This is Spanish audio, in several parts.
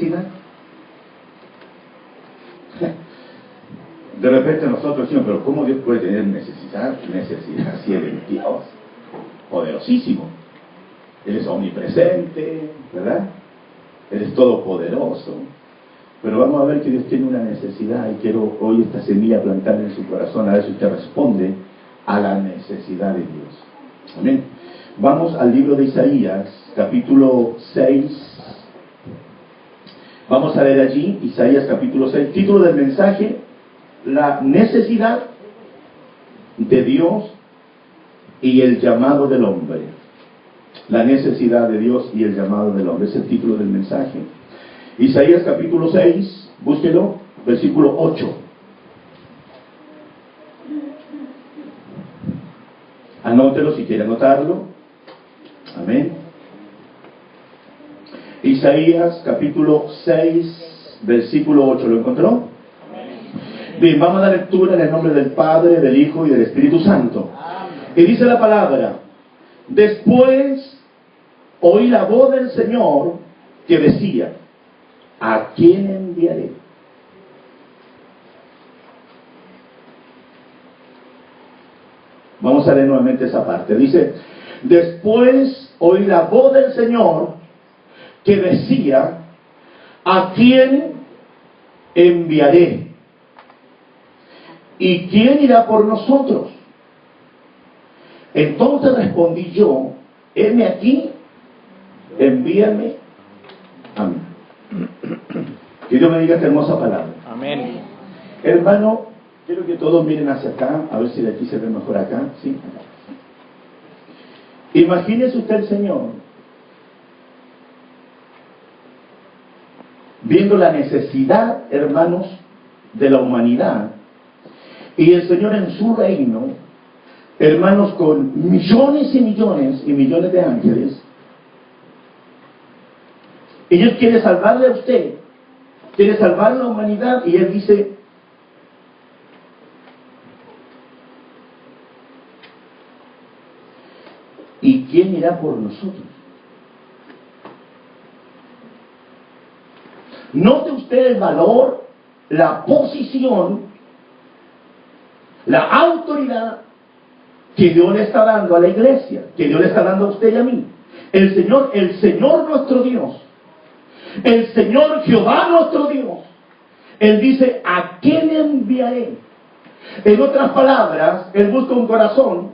De repente nosotros decimos, pero ¿cómo Dios puede tener necesidad si Él es Dios? Poderosísimo. Él es omnipresente, ¿verdad? Él es todopoderoso. Pero vamos a ver que Dios tiene una necesidad y quiero hoy esta semilla plantarla en su corazón, a ver si usted responde a la necesidad de Dios. Amén. Vamos al libro de Isaías, capítulo 6. Vamos a leer allí, Isaías capítulo 6, título del mensaje, la necesidad de Dios y el llamado del hombre. La necesidad de Dios y el llamado del hombre, es el título del mensaje. Isaías capítulo 6, búsquelo, versículo 8. Anótelo si quiere anotarlo. Amén. Isaías capítulo 6, versículo 8. ¿Lo encontró? Bien, vamos a dar lectura en el nombre del Padre, del Hijo y del Espíritu Santo. Y dice la palabra: después oí la voz del Señor que decía: ¿a quién enviaré? Vamos a leer nuevamente esa parte. Dice: después oí la voz del Señor que decía: ¿a quién enviaré? ¿Y quién irá por nosotros? Entonces respondí yo: heme aquí, envíame a mí. Que Dios me diga esta hermosa palabra. Amén. Hermano, quiero que todos miren hacia acá, a ver si de aquí se ve mejor acá. ¿Sí? Acá. Imagínese usted el Señor viendo la necesidad, hermanos, de la humanidad, y el Señor en su reino, hermanos, con millones y millones y millones de ángeles, y Dios quiere salvarle a usted, quiere salvar a la humanidad, y Él dice: ¿y quién irá por nosotros? Note usted el valor, la posición, la autoridad que Dios le está dando a la iglesia, que Dios le está dando a usted y a mí. El Señor nuestro Dios, el Señor Jehová nuestro Dios, Él dice: ¿a quién enviaré? En otras palabras, Él busca un corazón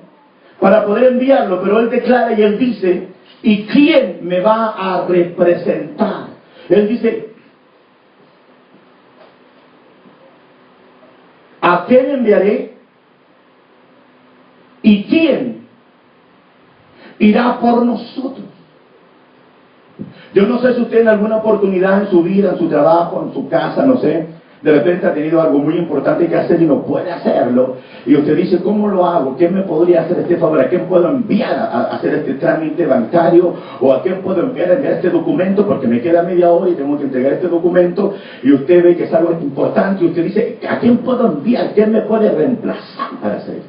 para poder enviarlo, pero Él declara y Él dice: ¿y quién me va a representar? Él dice: ¿a quién enviaré? ¿Y quién irá por nosotros? Yo no sé si usted en alguna oportunidad en su vida, en su trabajo, en su casa, no sé, de repente ha tenido algo muy importante que hacer y no puede hacerlo. Y usted dice: ¿cómo lo hago? ¿Quién me podría hacer este favor? ¿A quién puedo enviar a hacer este trámite bancario? ¿O a quién puedo enviar este documento? Porque me queda media hora y tengo que entregar este documento. Y usted ve que es algo importante y usted dice: ¿a quién puedo enviar? ¿Quién me puede reemplazar para hacer esto?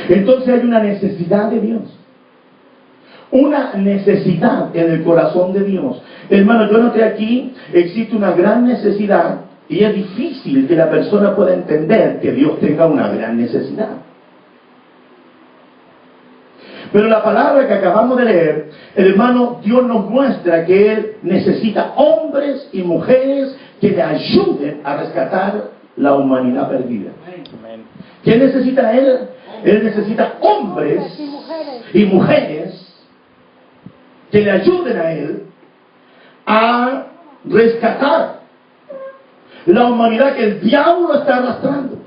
Entonces hay una necesidad de Dios. Una necesidad en el corazón de Dios. Hermano, yo noté aquí, existe una gran necesidad y es difícil que la persona pueda entender que Dios tenga una gran necesidad. Pero la palabra que acabamos de leer, hermano, Dios nos muestra que Él necesita hombres y mujeres que le ayuden a rescatar la humanidad perdida. ¿Qué necesita Él? Él necesita hombres y mujeres que le ayuden a Él a rescatar la humanidad que el diablo está arrastrando.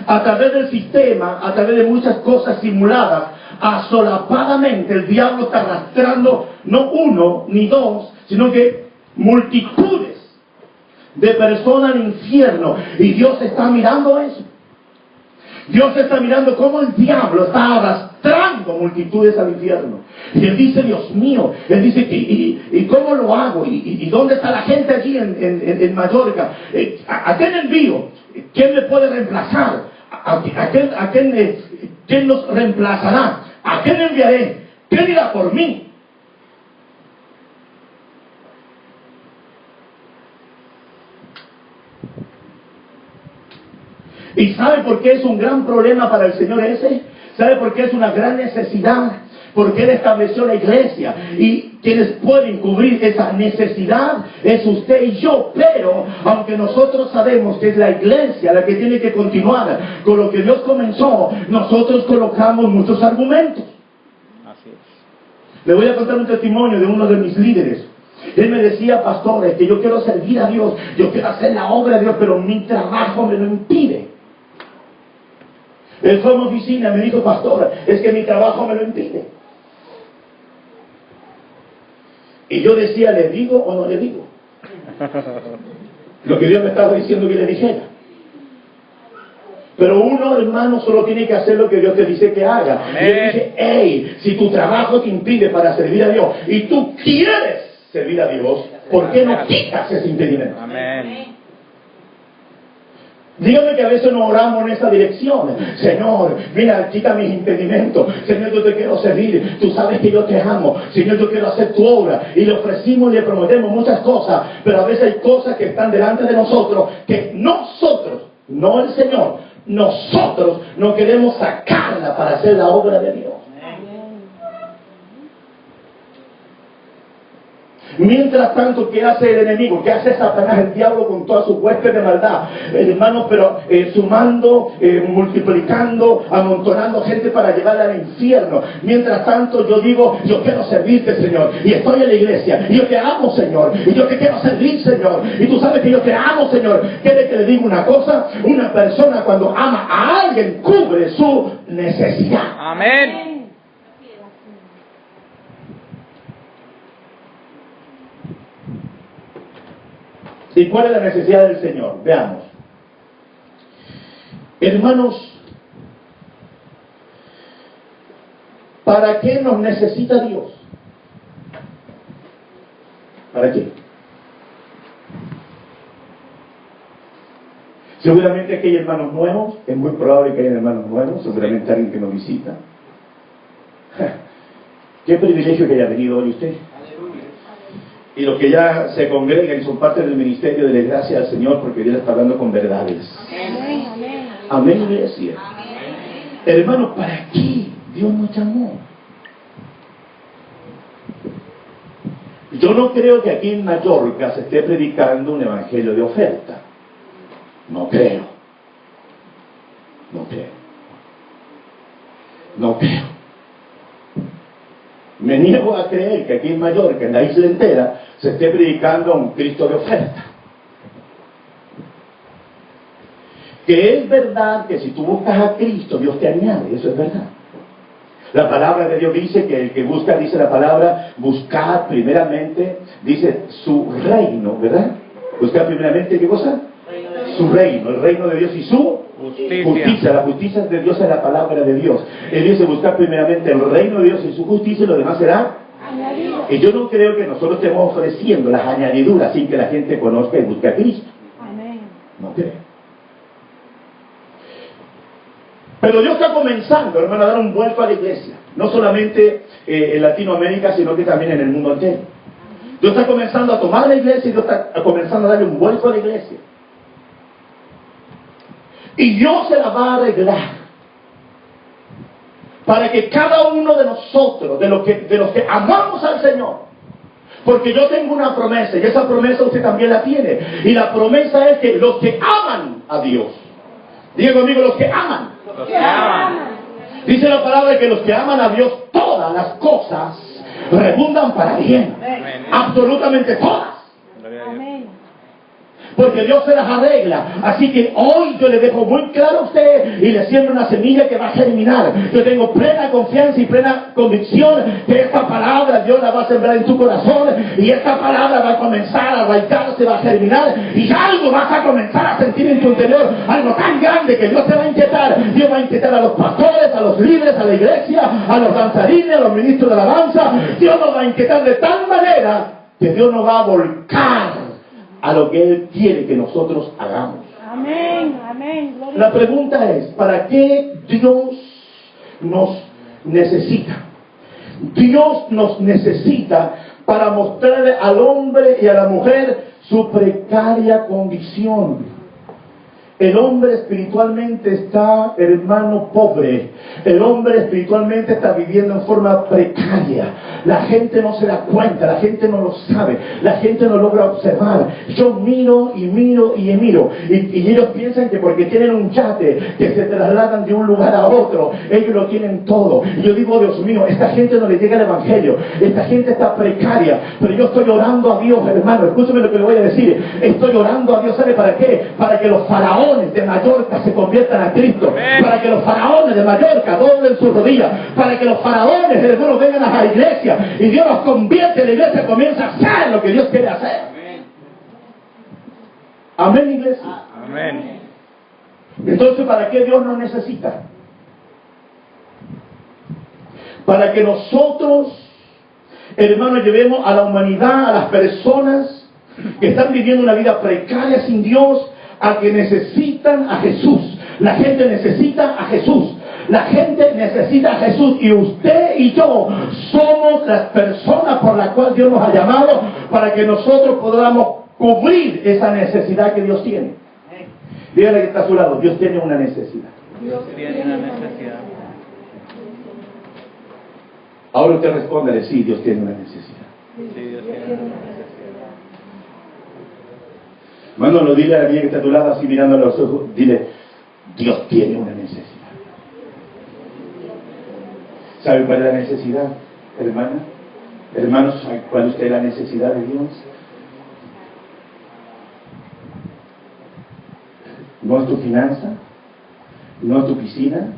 A través del sistema, a través de muchas cosas simuladas, asolapadamente el diablo está arrastrando no uno ni dos, sino que multitudes de personas al infierno. Y Dios está mirando eso. Dios está mirando cómo el diablo está arrastrando multitudes al infierno. Y Él dice: Dios mío, Él dice: ¿y cómo lo hago? ¿Y dónde está la gente allí en Mallorca? ¿A quién envío? ¿Quién me puede reemplazar? ¿Quién nos reemplazará? ¿A quién enviaré? ¿Quién irá por mí? ¿Y sabe por qué es un gran problema para el Señor ese? ¿Sabe por qué es una gran necesidad? Porque Él estableció la iglesia, y quienes pueden cubrir esa necesidad es usted y yo. Pero aunque nosotros sabemos que es la iglesia la que tiene que continuar con lo que Dios comenzó, nosotros colocamos muchos argumentos. Así es. Le voy a contar un testimonio de uno de mis líderes. Él me decía: pastor, es que yo quiero servir a Dios, yo quiero hacer la obra de Dios, pero mi trabajo me lo impide. Él fue a mi oficina y me dijo: pastor, es que mi trabajo me lo impide. Y yo decía: ¿le digo o no le digo? Lo que Dios me estaba diciendo que le dijera. Pero uno, hermano, solo tiene que hacer lo que Dios te dice que haga. Y yo dije: hey, si tu trabajo te impide para servir a Dios y tú quieres servir a Dios, ¿por qué no quitas ese impedimento? Amén. Dígame que a veces no oramos en esa dirección. Señor, mira, quita mis impedimentos. Señor, yo te quiero servir. Tú sabes que yo te amo. Señor, yo quiero hacer tu obra. Y le ofrecimos y le prometemos muchas cosas. Pero a veces hay cosas que están delante de nosotros que nosotros, no el Señor, nosotros no queremos sacarla para hacer la obra de Dios. Mientras tanto, ¿qué hace el enemigo? ¿Qué hace Satanás, el diablo, con toda su hueste de maldad? Hermanos, pero sumando, multiplicando, amontonando gente para llevarla al infierno. Mientras tanto, yo digo: yo quiero servirte, Señor, y estoy en la iglesia, y yo te amo, Señor, y yo te quiero servir, Señor, y tú sabes que yo te amo, Señor. ¿Quiere que le diga una cosa? Una persona, cuando ama a alguien, cubre su necesidad. Amén. ¿Y cuál es la necesidad del Señor? Veamos. Hermanos, ¿para qué nos necesita Dios? ¿Para qué? Seguramente aquí hay hermanos nuevos, es muy probable que haya hermanos nuevos, seguramente alguien que nos visita. Qué privilegio que haya venido hoy usted. Y los que ya se congregan y son parte del ministerio, de la gracia al Señor, porque Dios está hablando con verdades. Amén, amén. Amén, iglesia. Hermanos, ¿para qué Dios nos llamó? Yo no creo que aquí en Mallorca se esté predicando un evangelio de oferta. No creo. No creo. No creo. Me niego a creer que aquí en Mallorca, en la isla entera, se esté predicando a un Cristo de oferta. Que es verdad que si tú buscas a Cristo, Dios te añade, eso es verdad. La palabra de Dios dice que el que busca, dice la palabra, buscad primeramente, dice su reino, ¿verdad? Buscad primeramente, ¿qué cosa? Su reino, el reino de Dios y su justicia. La justicia de Dios es la palabra de Dios. Él dice: buscar primeramente el reino de Dios y su justicia, y lo demás será añadido. Y yo no creo que nosotros estemos ofreciendo las añadiduras sin que la gente conozca y busque a Cristo. Amén. No creo. Pero Dios está comenzando, hermano, a dar un vuelco a la iglesia. No solamente en Latinoamérica, sino que también en el mundo entero. Dios está comenzando a tomar la iglesia y Dios está comenzando a darle un vuelco a la iglesia. Y Dios se la va a arreglar para que cada uno de nosotros, de los que amamos al Señor, porque yo tengo una promesa, y esa promesa usted también la tiene, y la promesa es que los que aman a Dios, diga conmigo, los que aman. Los que aman. Dice la palabra que los que aman a Dios, todas las cosas redundan para bien. Amén. Absolutamente todas. Amén. Porque Dios se las arregla. Así que hoy yo le dejo muy claro a usted y le siembro una semilla que va a germinar. Yo tengo plena confianza y plena convicción que esta palabra Dios la va a sembrar en tu corazón, y esta palabra va a comenzar a arraigarse, va a germinar, y algo vas a comenzar a sentir en tu interior, algo tan grande que Dios te va a inquietar. Dios va a inquietar a los pastores, a los líderes, a la iglesia, a los danzarines, a los ministros de alabanza. Dios nos va a inquietar de tal manera que Dios nos va a volcar a lo que Él quiere que nosotros hagamos. Amén, amén. Gloria La pregunta es: ¿para qué Dios nos necesita? Dios nos necesita para mostrarle al hombre y a la mujer su precaria condición. El hombre espiritualmente está, hermano, pobre. El hombre espiritualmente está viviendo en forma precaria. La gente no se da cuenta, la gente no lo sabe, la gente no logra observar. Yo miro y miro y miro. Y ellos piensan que porque tienen un yate, que se trasladan de un lugar a otro, ellos lo tienen todo. Y yo digo, Dios mío, esta gente no le llega el evangelio. Esta gente está precaria. Pero yo estoy orando a Dios, hermano. Escúcheme lo que le voy a decir. Estoy orando a Dios, ¿sabe para qué? Para que los faraones de Mallorca se conviertan a Cristo, para que los faraones de Mallorca doblen sus rodillas, para que los faraones, hermanos, vengan a la iglesia y Dios los convierte, la iglesia comienza a hacer lo que Dios quiere hacer. Amén, iglesia. Amén. Entonces, ¿para qué Dios nos necesita? Para que nosotros, hermanos, llevemos a la humanidad, a las personas que están viviendo una vida precaria sin Dios, a que necesitan a Jesús. La gente necesita a Jesús. La gente necesita a Jesús. Y usted y yo somos las personas por las cuales Dios nos ha llamado para que nosotros podamos cubrir esa necesidad que Dios tiene. Dígale que está a su lado, Dios tiene una necesidad. Dios tiene una necesidad. Ahora usted responde, sí, Dios tiene una necesidad. Sí, Dios tiene una necesidad. Manolo, dile a la niña que está a tu lado, así mirando a los ojos, dile, Dios tiene una necesidad. ¿Sabe cuál es la necesidad, hermana? Hermanos, ¿sabe cuál es usted la necesidad de Dios? No es tu finanza, no es tu piscina,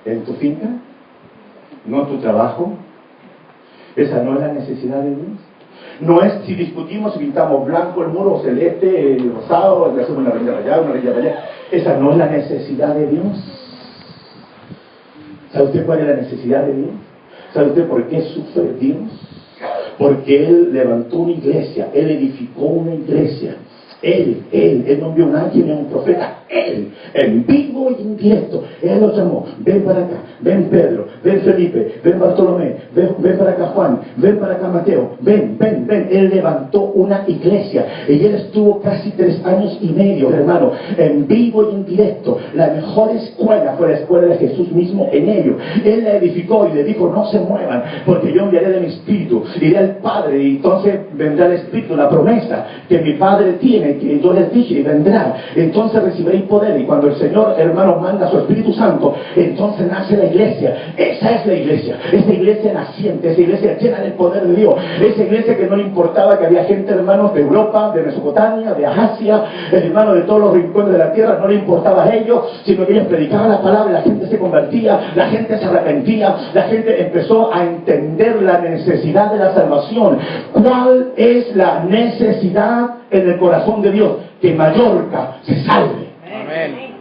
en tu finca, no es tu trabajo. Esa no es la necesidad de Dios. No es si discutimos, si pintamos blanco el muro, celeste, el rosado, le hacemos una raya para allá, una raya para allá. Esa no es la necesidad de Dios. ¿Sabe usted cuál es la necesidad de Dios? ¿Sabe usted por qué sufre Dios? Porque Él levantó una iglesia, Él edificó una iglesia. Él no envió a nadie ni a un profeta. Él, en vivo y en directo, Él los llamó. Ven para acá, ven Pedro, ven Felipe, ven Bartolomé, ven para acá Juan, ven para acá Mateo, ven. Él levantó una iglesia y Él estuvo casi 3 años y medio, hermano, en vivo y en directo. La mejor escuela fue la escuela de Jesús mismo en ello. Él la edificó y le dijo, no se muevan, porque yo enviaré de mi espíritu, iré al Padre y entonces vendrá el Espíritu, la promesa que mi Padre tiene, que yo les dije y vendrá. Entonces recibiréis poder, y cuando el Señor, hermano, manda su Espíritu Santo, entonces nace la iglesia. Esa es la iglesia, esa iglesia naciente, esa iglesia llena del poder de Dios, esa iglesia que no le importaba que había gente, hermanos, de Europa, de Mesopotamia, de Asia, hermanos, de todos los rincones de la tierra, no le importaba a ellos, sino que ellos predicaban la palabra, la gente se convertía, la gente se arrepentía, la gente empezó a entender la necesidad de la salvación. ¿Cuál es la necesidad en el corazón de Dios? Que Mallorca se salve. Amén.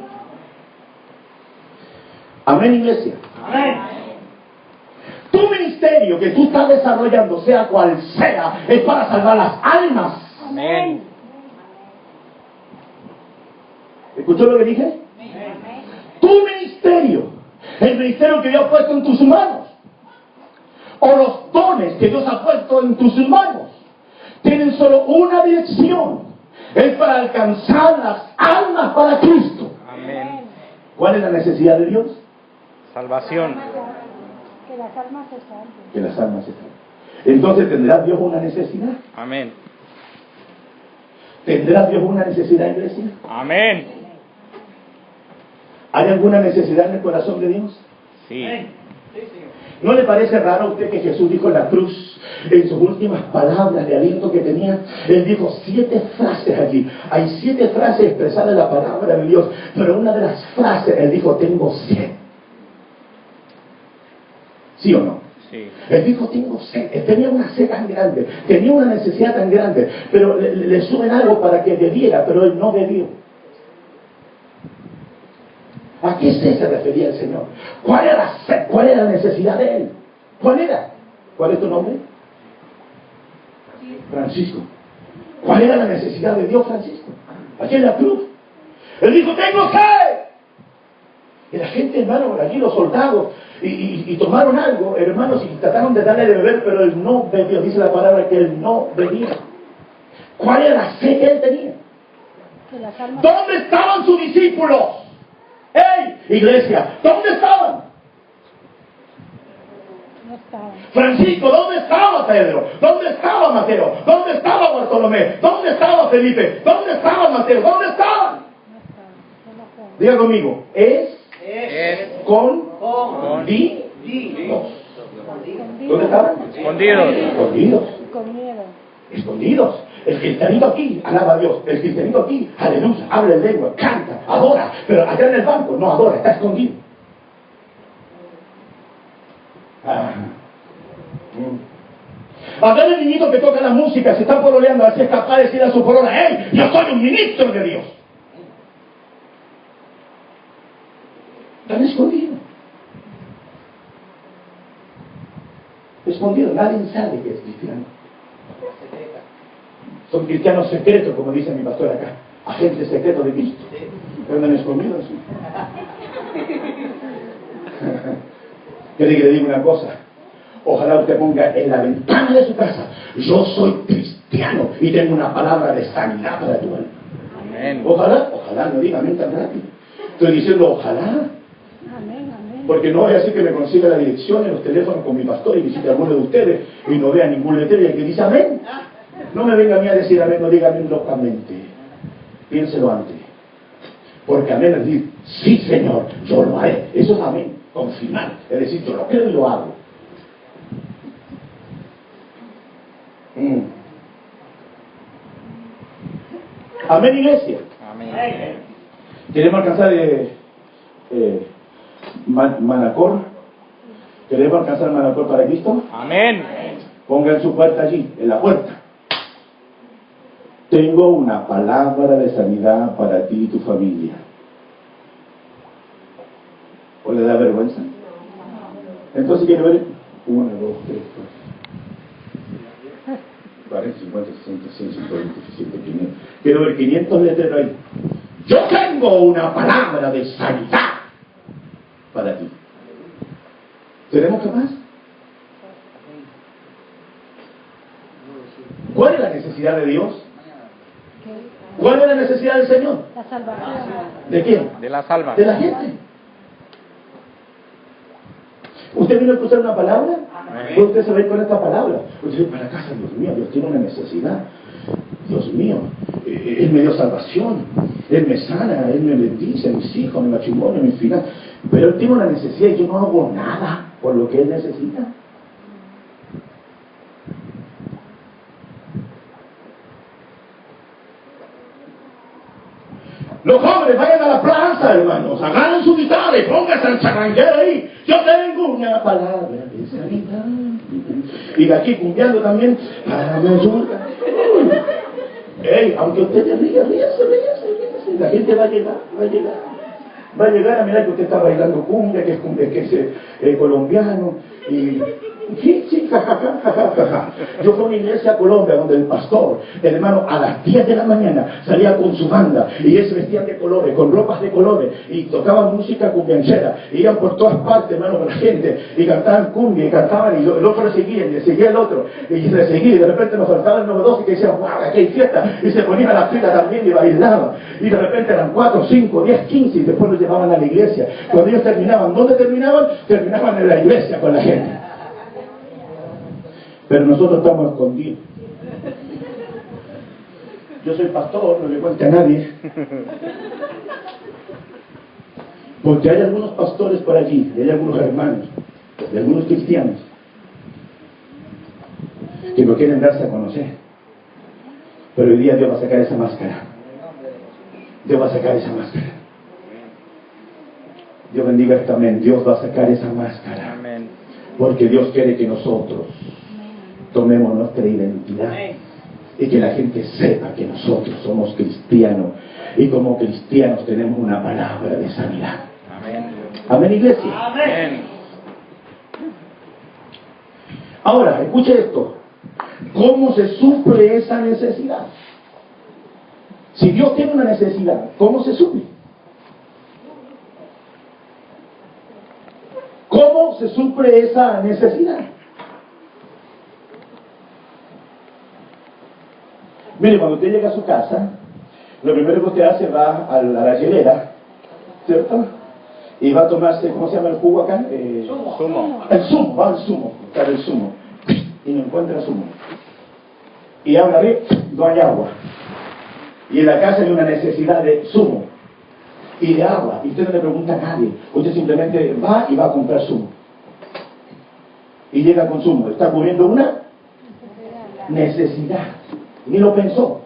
Amén, iglesia. Amén. Tu ministerio que tú estás desarrollando, sea cual sea, es para salvar las almas. Amén. ¿Escuchó lo que dije? Tu ministerio, el ministerio que Dios ha puesto en tus manos, o los dones que Dios ha puesto en tus manos, tienen solo una dirección: es para alcanzar las almas para Cristo. Amén. ¿Cuál es la necesidad de Dios? Salvación. Que las almas se salven. Que las almas se salven. Entonces, ¿tendrá Dios una necesidad? Amén. ¿Tendrá Dios una necesidad, iglesia? Amén. ¿Hay alguna necesidad en el corazón de Dios? Sí. ¿No le parece raro a usted que Jesús dijo en la cruz, en sus últimas palabras de aliento que tenía? Él dijo 7 frases allí. Hay 7 frases expresadas en la palabra de Dios, pero una de las frases, Él dijo, tengo sed. ¿Sí o no? Sí. Él dijo, tengo sed. Él tenía una sed tan grande, tenía una necesidad tan grande, pero le suben algo para que bebiera, pero Él no bebió. ¿A qué sed se refería el Señor? ¿Cuál era la sed? ¿Cuál era la necesidad de Él? ¿Cuál era? ¿Cuál es tu nombre? Francisco. ¿Cuál era la necesidad de Dios, Francisco? Aquí en la cruz. Él dijo, tengo sed. Y la gente, hermano, allí los soldados, y tomaron algo, hermanos, y trataron de darle de beber, pero Él no bebió. Dice la palabra que Él no bebía. ¿Cuál era la sed que Él tenía? Que las almas ¿Dónde estaban sus discípulos? ¡Ey, iglesia! ¿Dónde estaban? no estaban. Francisco, ¿dónde estaba Pedro? ¿Dónde estaba Mateo? ¿Dónde estaba Bartolomé? ¿Dónde estaba Felipe? ¿Dónde estaba Mateo? ¿Dónde estaban? No estaban. Solo Juan. Diga conmigo, es con Con- ¿Dónde estaban? Escondidos. Escondidos. Y con miedo. Escondidos. El cristianito aquí alaba a Dios. El cristianito aquí, aleluya, habla en lengua, canta, adora. Pero allá en el banco no adora, está escondido. A ver el niñito que toca la música, se está pololeando, así es capaz de decir a su polola, ¡hey, yo soy un ministro de Dios! Están escondidos. Escondidos, nadie sabe que es cristiano. Son cristianos secretos, como dice mi pastor acá, agentes secretos de Cristo. Pero andan escondidos. ¿Sí? ¿Quiere que le diga una cosa? Ojalá usted ponga en la ventana de su casa, yo soy cristiano y tengo una palabra de sanidad para tu alma. Amén. Ojalá, no diga amén tan rápido. Estoy diciendo ojalá, Amén, amén. porque no es así que me consiga la dirección en los teléfonos con mi pastor y visite a alguno de ustedes y no vea ningún letrero y el que dice amén. No me venga a mí a decir amén, no diga amén locamente. Piénselo antes. Porque amén es decir, sí Señor, yo lo haré. Eso es amén, confirmar. Es decir, yo lo creo y lo hago. Amén, iglesia. Amén. Queremos alcanzar Manacor. Queremos alcanzar Manacor para Cristo. Amén. Pongan su puerta allí, en la puerta. Tengo una palabra de sanidad para ti y tu familia. ¿O le da vergüenza? Entonces quiero ver 1, 2, 3, 4, 40, 50, 60, 100, 120, 100, 500. Quiero ver 500 letreros ahí. Yo tengo una palabra de sanidad para ti. ¿Seremos capaces? ¿Cuál es la necesidad de Dios? ¿Cuál es la necesidad del Señor? La salvación. ¿De quién? De las almas. De la gente. ¿Usted vino a escuchar una palabra? Amén. Usted se va a ir con esta palabra. Usted dice, para casa, Dios mío, Dios tiene una necesidad. Dios mío, Él me dio salvación. Él me sana, Él me bendice, mis hijos, mi matrimonio, mi final. Pero Él tiene una necesidad y yo no hago nada por lo que Él necesita. Los jóvenes vayan a la plaza, hermanos, agarren su guitarra y pónganse al charranguero ahí. Yo tengo una palabra de sanidad. Y de aquí cumbiando también, para me ayuda. Ey, aunque usted te ríe, ríase. La gente va a llegar. Va a llegar a mirar que usted está bailando cumbia, que es cumbia, que es colombiano. Y sí, jajaja. Yo fui a una iglesia a Colombia donde el pastor, el hermano, a las 10 de la mañana salía con su banda y ellos vestían de colores, con ropas de colores y tocaban música cumbianchera, iban por todas partes, hermano, con la gente y cantaban cumbia y cantaban y el otro le seguía y le seguía el otro y le seguía y de repente nos faltaba el novedoso y que decían, wow, aquí hay fiesta y se ponían a la fila también y bailaban y de repente eran 4, 5, 10, 15 y después los llevaban a la iglesia. Cuando ellos terminaban, ¿dónde terminaban? Terminaban en la iglesia con la gente. Pero nosotros estamos escondidos. Yo soy pastor, no le cuente a nadie. Porque hay algunos pastores por allí, y hay algunos hermanos, y algunos cristianos, que no quieren darse a conocer. Pero hoy día Dios va a sacar esa máscara. Dios va a sacar esa máscara. Dios bendiga esta amén. Dios va a sacar esa máscara. Amén. Porque Dios quiere que nosotros tomemos nuestra identidad y que la gente sepa que nosotros somos cristianos y como cristianos tenemos una palabra de sanidad. Amén. Amén, iglesia. Amén. Ahora, escuche esto. ¿Cómo se suple esa necesidad? Si Dios tiene una necesidad, ¿cómo se suple? ¿Cómo se suple esa necesidad? Mire, cuando usted llega a su casa, lo primero que usted hace va a la hielera, ¿cierto? Y va a tomarse, ¿cómo se llama el jugo acá? Zumo. El zumo, va al zumo, buscar el zumo. Y no encuentra zumo. Y abre arriba, no hay agua. Y en la casa hay una necesidad de zumo y de agua. Y usted no le pregunta a nadie. Usted simplemente va y va a comprar zumo. Y llega con zumo. Está cubriendo una necesidad. Ni lo pensó.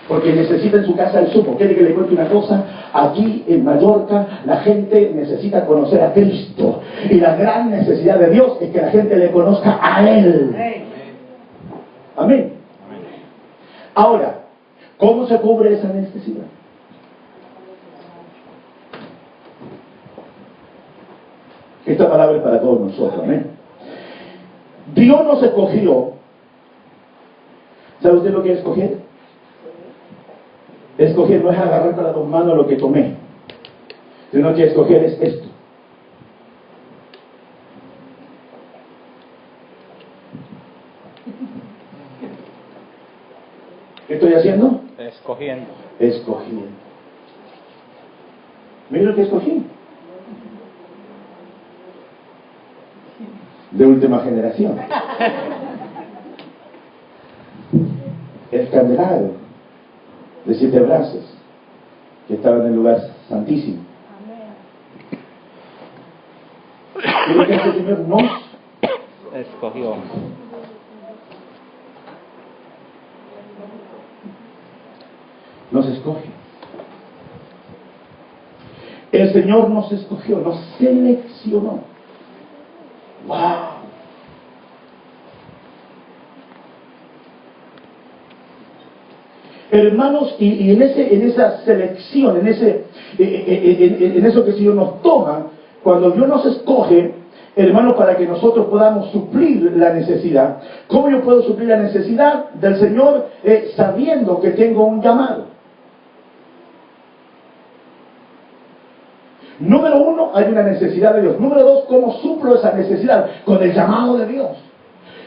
Porque necesita en su casa el zumo. ¿Quiere que le cuente una cosa? Aquí en Mallorca la gente necesita conocer a Cristo. Y la gran necesidad de Dios es que la gente le conozca a Él. Amén. Ahora, ¿cómo se cubre esa necesidad? Esta palabra es para todos nosotros. Amén. Dios nos escogió. ¿Sabe usted lo que es escoger? Escoger no es agarrar con las dos manos lo que tomé, sino que escoger es esto. ¿Qué estoy haciendo? Escogiendo. Escogiendo. Mira lo que escogí. De última generación. El candelabro de 7 brazos que estaba en el lugar santísimo. Y lo que el Señor Escogió. nos escoge. El Señor nos escogió, nos seleccionó. ¡Wow! Hermanos, y en esa selección, en eso que el Señor nos toma, cuando Dios nos escoge, hermanos, para que nosotros podamos suplir la necesidad. ¿Cómo yo puedo suplir la necesidad del Señor? Sabiendo que tengo un llamado. Número 1, hay una necesidad de Dios. Número 2, ¿cómo suplo esa necesidad? Con el llamado de Dios.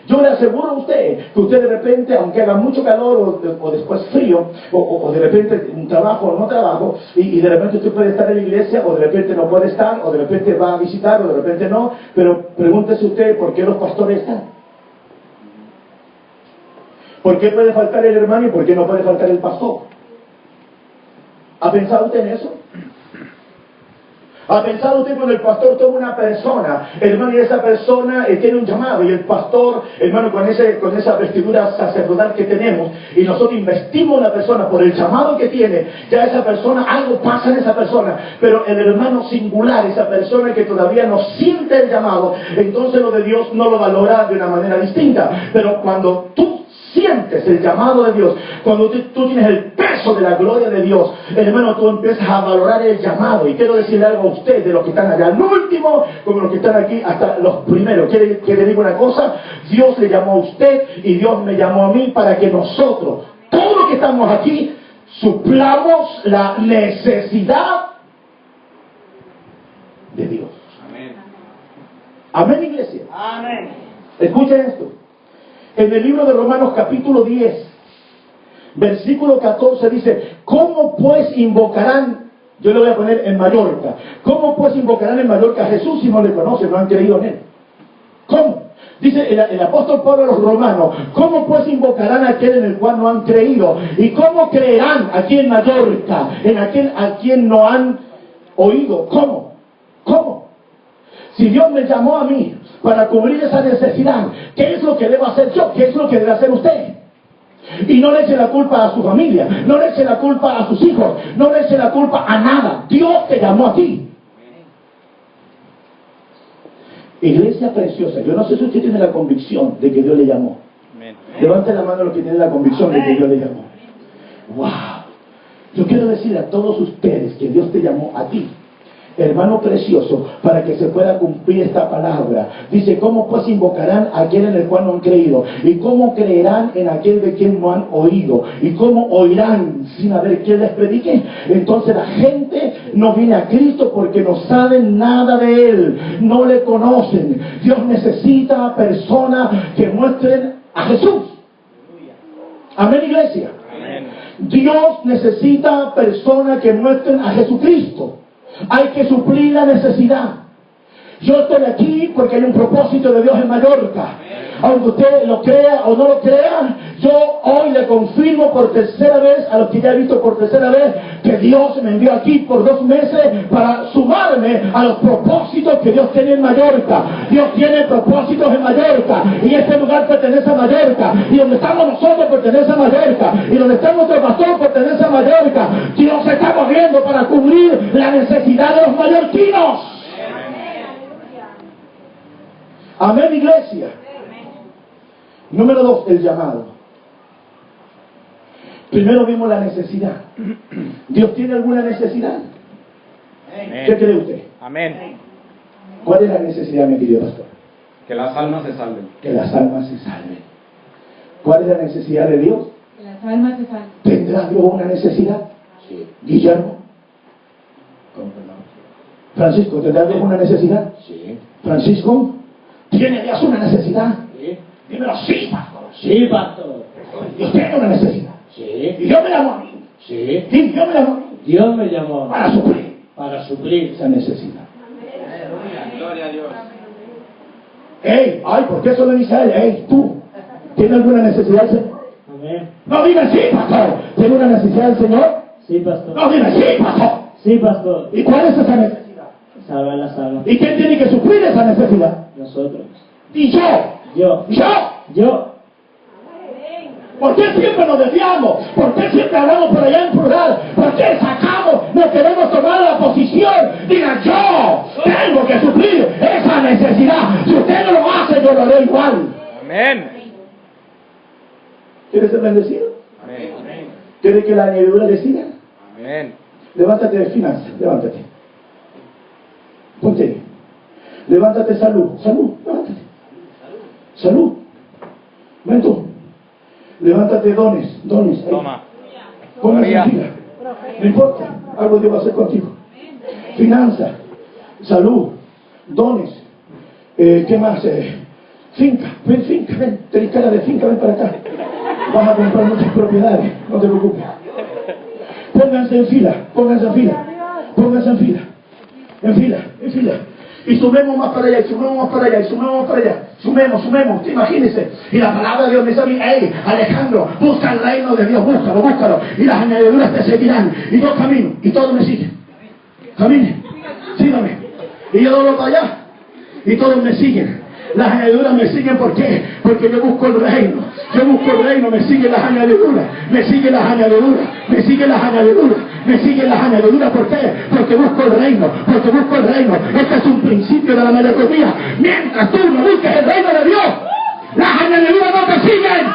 Yo le aseguro a usted que usted de repente, aunque haga mucho calor o después frío, o de repente un trabajo o no trabajo, y de repente usted puede estar en la iglesia, o de repente no puede estar, o de repente va a visitar, o de repente no, pero pregúntese usted por qué los pastores están. ¿Por qué puede faltar el hermano y por qué no puede faltar el pastor? ¿Ha pensado usted en eso? ¿Ha pensado usted cuando el pastor toma una persona, hermano, y esa persona tiene un llamado, y el pastor, hermano, con esa vestidura sacerdotal que tenemos, y nosotros investimos a la persona por el llamado que tiene, ya esa persona, algo pasa en esa persona, pero el hermano singular, esa persona que todavía no siente el llamado, entonces lo de Dios no lo valora de una manera distinta. Pero cuando tú sientes el llamado de Dios, cuando tú tienes el peso de la gloria de Dios, hermano, tú empiezas a valorar el llamado. Y quiero decirle algo a usted, de los que están allá, al último, como los que están aquí, hasta los primeros. ¿Quiere que le diga una cosa? Dios le llamó a usted y Dios me llamó a mí para que nosotros, todos los que estamos aquí, suplamos la necesidad de Dios. Amén. Amén, iglesia. Amén. Escuchen esto. En el libro de Romanos capítulo 10, versículo 14 dice, ¿cómo pues invocarán? Yo le voy a poner en Mallorca. ¿Cómo pues invocarán en Mallorca a Jesús si no le conocen, no han creído en Él? ¿Cómo? Dice el apóstol Pablo a los romanos, ¿cómo pues invocarán a aquel en el cual no han creído? ¿Y cómo creerán aquí en Mallorca en aquel a quien no han oído? ¿Cómo? ¿Cómo? Si Dios me llamó a mí para cubrir esa necesidad, ¿qué es lo que debo hacer yo? ¿Qué es lo que debe hacer usted? Y no le eche la culpa a su familia, no le eche la culpa a sus hijos, no le eche la culpa a nada. Dios te llamó a ti. Iglesia preciosa, yo no sé si usted tiene la convicción de que Dios le llamó. Levante la mano los que tienen la convicción de que Dios le llamó. ¡Wow! Yo quiero decir a todos ustedes que Dios te llamó a ti, hermano precioso, para que se pueda cumplir esta palabra. Dice, ¿cómo pues invocarán a aquel en el cual no han creído? ¿Y cómo creerán en aquel de quien no han oído? ¿Y cómo oirán sin haber quien les predique? Entonces la gente no viene a Cristo porque no saben nada de Él, no le conocen. Dios necesita a personas que muestren a Jesús. Amén, iglesia. Amén. Dios necesita personas que muestren a Jesucristo. Hay que suplir la necesidad. Yo estoy aquí porque hay un propósito de Dios en Mallorca. Aunque usted lo crea o no lo crea, yo hoy le confirmo por tercera vez, a los que ya he visto por tercera vez, que Dios me envió aquí por 2 meses para sumarme a los propósitos que Dios tiene en Mallorca. Dios tiene propósitos en Mallorca, y este lugar pertenece a Mallorca, y donde estamos nosotros pertenece a Mallorca, y donde está nuestro pastor pertenece a Mallorca. Dios se está moviendo para cubrir la necesidad de los mallorquinos. Amén, iglesia. Número 2, el llamado. Primero vimos la necesidad. ¿Dios tiene alguna necesidad? Amén. ¿Qué cree usted? Amén. ¿Cuál es la necesidad, mi querido pastor? Que las almas se salven. Que las almas se salven. ¿Cuál es la necesidad de Dios? Que las almas se salven. ¿Tendrá Dios una necesidad? Sí. Guillermo. ¿Cómo que no? Francisco, ¿tendrá Dios una necesidad? Sí. Francisco, ¿tiene Dios una necesidad? Sí. Dímelo, sí, pastor. Sí, pastor. Dios tiene una necesidad. Sí. Y Dios me llamó a mí. Sí. Y Dios me llamó a mí Dios me llamó para suplir para suplir. esa necesidad. Gloria a Dios. Ey, ay, ¿por qué eso le dice a él? Ey, tú, ¿tienes alguna necesidad del Señor? Amén. No, dime sí, pastor. ¿Tiene una necesidad del Señor? Sí, pastor. No, dime sí, pastor. Sí, pastor. ¿Y cuál es esa necesidad? Salva las almas. ¿Y quién tiene que suplir esa necesidad? Nosotros. Y yo. Yo. Yo. ¿Por qué siempre nos desviamos? ¿Por qué siempre hablamos por allá en plural? ¿Por qué sacamos? No queremos tomar la posición. Diga, yo tengo que suplir esa necesidad. Si usted no lo hace, yo lo haré igual. Amén. ¿Quiere ser bendecido? Amén. ¿Quiere que la añadidura le siga? Amén. Levántate de finanzas, levántate. Ponte. Levántate, salud, levántate. Salud. Ven tú. Levántate, dones. Ahí. Toma. Pónganse en Gloria. fila. No importa, algo Dios va a hacer contigo. Finanzas, salud, dones. ¿Qué más? Finca, ven, tenés cara de finca, ven para acá. Vas a comprar muchas propiedades, no te preocupes. Pónganse en fila. Y sumemos más para allá, Sumemos, imagínense. Y la palabra de Dios me dice a mí, hey, Alejandro, busca el reino de Dios, búscalo. Y las añadiduras te seguirán. Y yo camino, y todos me siguen. Camine, sígame. Y yo doblo para allá, y todos me siguen. Las añadiduras me siguen, ¿por qué? Porque yo busco el reino. Me siguen las añadiduras. ¿Por qué? Porque busco el reino. Este es un principio de la melodía. Mientras tú no busques el reino de Dios, las añadiduras no te siguen.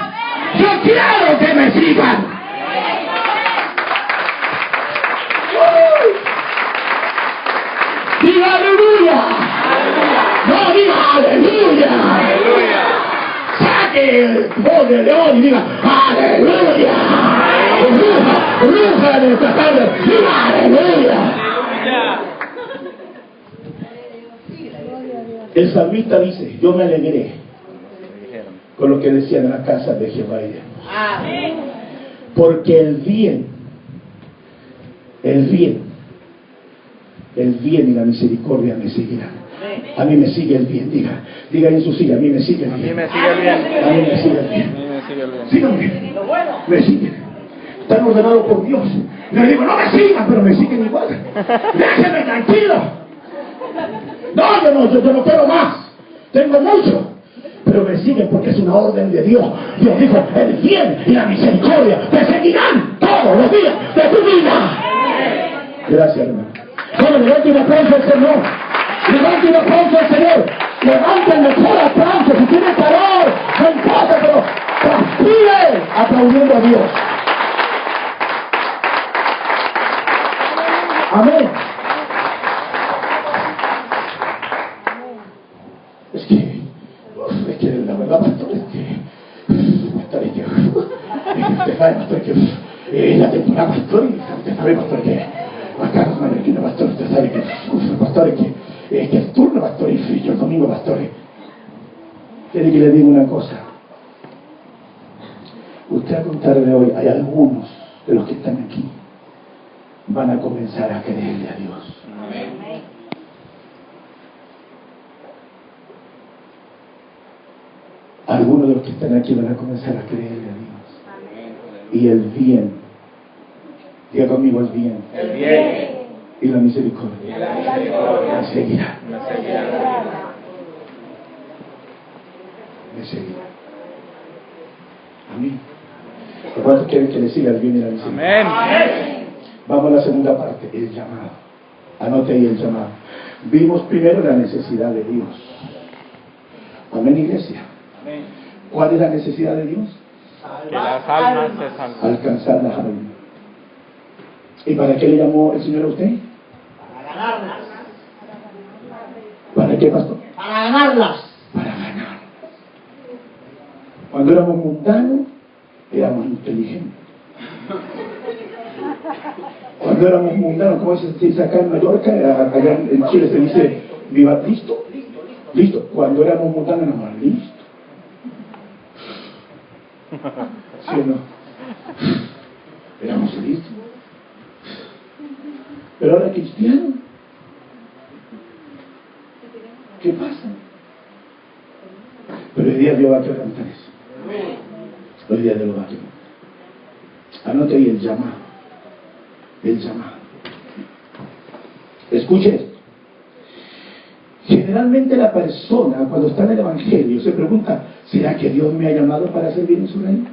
Yo quiero que me sigan. ¡Diga aleluya! No, diga aleluya. Saque el voz de león y diga aleluya. Ruja de esta tarde, diga aleluya. El salmista dice, yo me alegré con lo que decían en la casa de Jehová. Porque el bien y la misericordia me seguirán. A mí me sigue el bien, diga en su silla, a mí me sigue el bien. A mí me sigue el bien. Síganme, me siguen. Están ordenados por Dios. Yo le digo, no me sigan, pero me siguen igual. Déjenme tranquilo. No, yo no quiero más. Tengo mucho. Pero me siguen porque es una orden de Dios. Dios dijo, el bien y la misericordia te seguirán todos los días de tu vida. Gracias, hermano. Bueno, levante un aplauso al Señor. Levante el mejor aplauso. Si tiene calor, no importa, pero transpire aplaudiendo a Dios. Amén. Es que la verdad, pastor, usted sabe, pastor, que la temporada, pastor, usted sabe, pastor, que acá los mallorquinos, pastor, usted sabe que, pastor, que el turno, pastor, y frío el domingo, pastor. Quiere que le diga una cosa. Usted a contar de hoy, hay algunos de los que están aquí van a comenzar a creerle a Dios. Amén. Algunos de los que están aquí van a comenzar a creerle a Dios. Y el bien, diga conmigo el bien, El bien y la misericordia, y la misericordia me seguirá, me seguirá. me seguirá. Amén. ¿Cuántos quieren que le siga el bien y la misericordia? Amén. Vamos a la segunda parte, el llamado. Anote ahí el llamado. Vimos primero la necesidad de Dios. Amén, iglesia. Amén. ¿Cuál es la necesidad de Dios? Que las almas se salven. Alcanzar las almas. ¿Y para qué le llamó el Señor a usted? Para ganarlas. ¿Para qué, pastor? Para ganarlas. Para ganar. Cuando éramos mundanos, éramos inteligentes. Cuando éramos mundanos, como se dice acá en Mallorca, allá en Chile se dice, viva, listo, listo. Cuando éramos mundanos, éramos listos. ¿Sí o no? Éramos listos. Pero ahora cristianos, ¿qué pasa? Pero hoy día Dios va a quebrantar eso. Hoy día Dios lo va a quebrantar. Anote ahí el llamado. El llamado. Escuche esto. Generalmente la persona cuando está en el Evangelio se pregunta, ¿será que Dios me ha llamado para servir en su reino?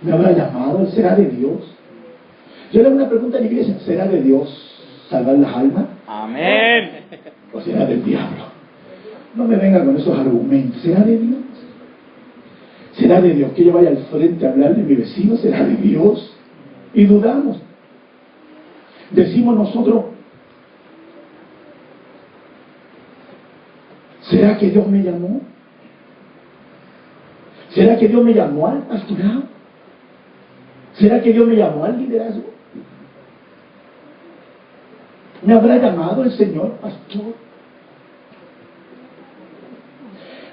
¿Me habrá llamado? ¿Será de Dios? Yo le hago una pregunta a la iglesia, ¿será de Dios salvar las almas? Amén. ¿O será del diablo? No me vengan con esos argumentos. ¿Será de Dios? ¿Será de Dios que yo vaya al frente a hablarle a mi vecino? ¿Será de Dios? Y dudamos. Decimos nosotros, ¿será que Dios me llamó? ¿Será que Dios me llamó al pastorado? ¿Será que Dios me llamó al liderazgo? ¿Me habrá llamado el Señor pastor?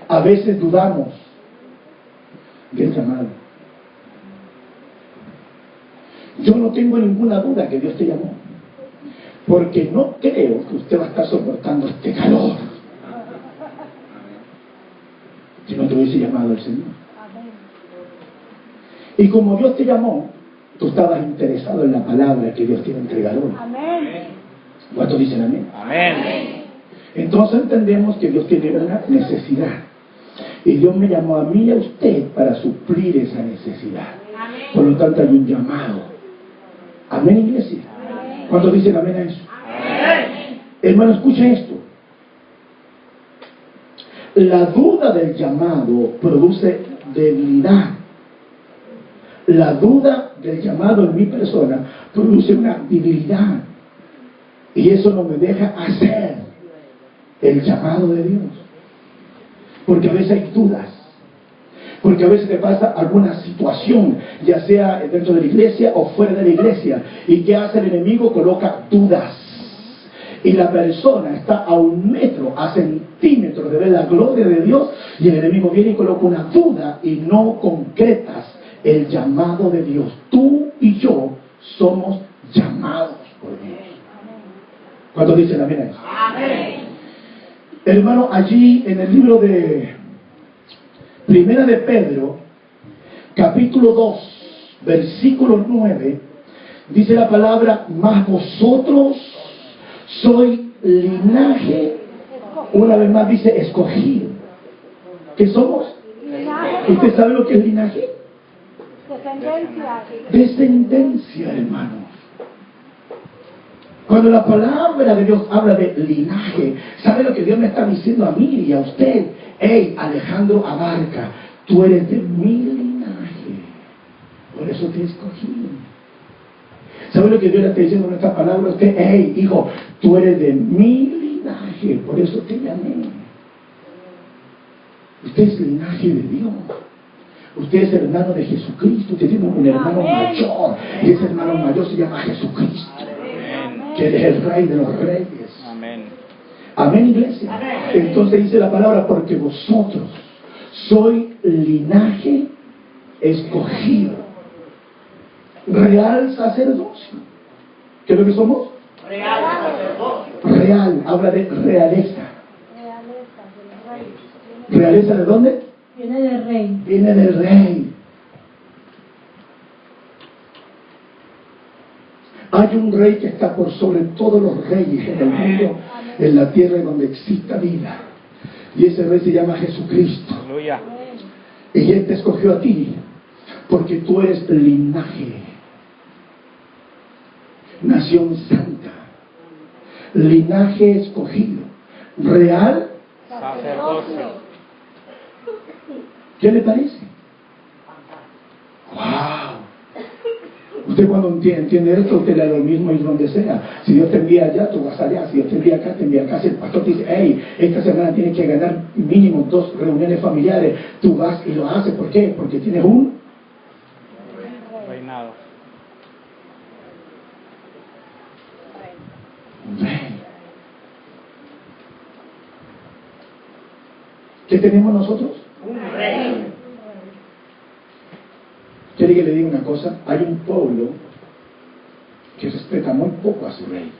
A veces dudamos del llamado. Yo no tengo ninguna duda que Dios te llamó, porque no creo que usted va a estar soportando este calor si no te hubiese llamado el Señor. Y como Dios te llamó, tú estabas interesado en la palabra que Dios te iba a entregar hoy. Amén. ¿Cuántos dicen amén? Amén. Entonces entendemos que Dios tiene una necesidad. Y Dios me llamó a mí y a usted para suplir esa necesidad. Por lo tanto hay un llamado. Amén, iglesia. ¿Cuántos dicen amén a eso? Amén. Hermano, escuche esto. La duda del llamado produce debilidad. La duda del llamado en mi persona produce una debilidad. Y eso no me deja hacer el llamado de Dios. Porque a veces hay dudas. Porque a veces te pasa alguna situación, ya sea dentro de la iglesia o fuera de la iglesia. ¿Y qué hace el enemigo? Coloca dudas. Y la persona está a 1 metro, a centímetros de ver la gloria de Dios, y el enemigo viene y coloca una duda y no concretas el llamado de Dios. Tú y yo somos llamados por Dios. ¿Cuántos dicen amén a eso? Amén. Hermano, allí en el libro de Primera de Pedro, capítulo 2, versículo 9, dice la palabra, mas vosotros sois linaje, una vez más dice escogido. ¿Qué somos? Linaje, ¿Usted sabe lo que es linaje? descendencia. Descendencia, hermanos. Cuando la palabra de Dios habla de linaje, ¿sabe lo que Dios me está diciendo a mí y a usted? Hey, Alejandro Abarca, tú eres de mi linaje, por eso te escogí. ¿Sabe lo que Dios le está diciendo en esta palabra a usted? Hey, hijo, tú eres de mi linaje, por eso te llamé. Usted es linaje de Dios. Usted es hermano de Jesucristo. Usted tiene un hermano mayor, y ese hermano mayor se llama Jesucristo, que Él es el Rey de los Reyes. Amén. Amén, iglesia. Entonces dice la palabra, porque vosotros sois linaje escogido, real sacerdocio. ¿Qué es lo que somos? Real sacerdocio. Real, habla de realeza. Realeza del rey. ¿Realeza de dónde? Viene del rey. Viene del rey. Hay un rey que está por sobre todos los reyes en el mundo, en la tierra donde exista vida. Y ese rey se llama Jesucristo. Aleluya. Y Él te escogió a ti, porque tú eres linaje, nación santa, linaje escogido, real. Sacerdocio. ¿Qué le parece? ¡Wow! Usted cuando entiende esto, usted le da lo mismo y donde sea. Si Dios te envía allá, tú vas allá. Si Dios te envía acá, te envía acá. Si el pastor te dice, hey, esta semana tienes que ganar mínimo 2 reuniones familiares, tú vas y lo haces. ¿Por qué? Porque tienes un Reinado. rey. ¿Qué tenemos nosotros? Un rey. ¿Quiere que le diga una cosa? Hay un pueblo que respeta muy poco a su rey.